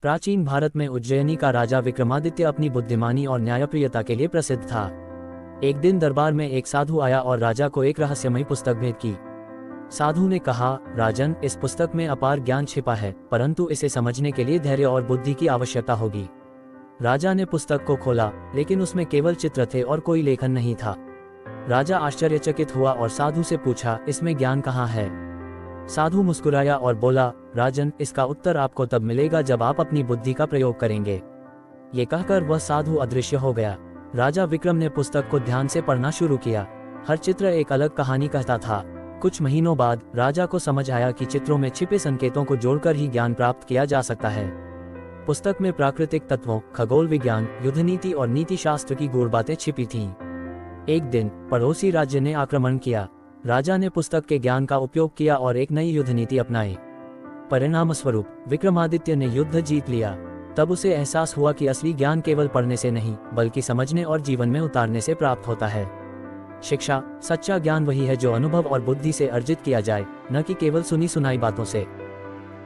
प्राचीन भारत में उज्जैनी का राजा विक्रमादित्य अपनी बुद्धिमानी और न्यायप्रियता के लिए प्रसिद्ध था। एक दिन दरबार में एक साधु आया और राजा को एक रहस्यमयी पुस्तक भेंट की। साधु ने कहा, राजन, इस पुस्तक में अपार ज्ञान छिपा है, परंतु इसे समझने के लिए धैर्य और बुद्धि की आवश्यकता होगी। राजा ने पुस्तक को खोला, लेकिन उसमें केवल चित्र थे और कोई लेखन नहीं था। राजा आश्चर्यचकित हुआ और साधु से पूछा, इसमें ज्ञान कहाँ है? साधु मुस्कुराया और बोला, राजन, इसका उत्तर आपको तब मिलेगा जब आप अपनी बुद्धि का प्रयोग करेंगे। ये कहकर वह साधु अदृश्य हो गया। राजा विक्रम ने पुस्तक को ध्यान से पढ़ना शुरू किया। हर चित्र एक अलग कहानी कहता था। कुछ महीनों बाद राजा को समझ आया कि चित्रों में छिपे संकेतों को जोड़कर ही ज्ञान प्राप्त किया जा सकता है। पुस्तक में प्राकृतिक तत्वों, खगोल विज्ञान, युद्ध नीति और नीति शास्त्र की गूढ़ बातें छिपी थीं। एक दिन पड़ोसी राज्य ने आक्रमण किया। राजा ने पुस्तक के ज्ञान का उपयोग किया और एक नई युद्ध नीति अपनाई। परिणामस्वरूप विक्रमादित्य ने युद्ध जीत लिया। तब उसे एहसास हुआ कि असली ज्ञान केवल पढ़ने से नहीं, बल्कि समझने और जीवन में उतारने से प्राप्त होता है। शिक्षा, सच्चा ज्ञान वही है जो अनुभव और बुद्धि से अर्जित किया जाए, न कि केवल सुनी सुनाई बातों से।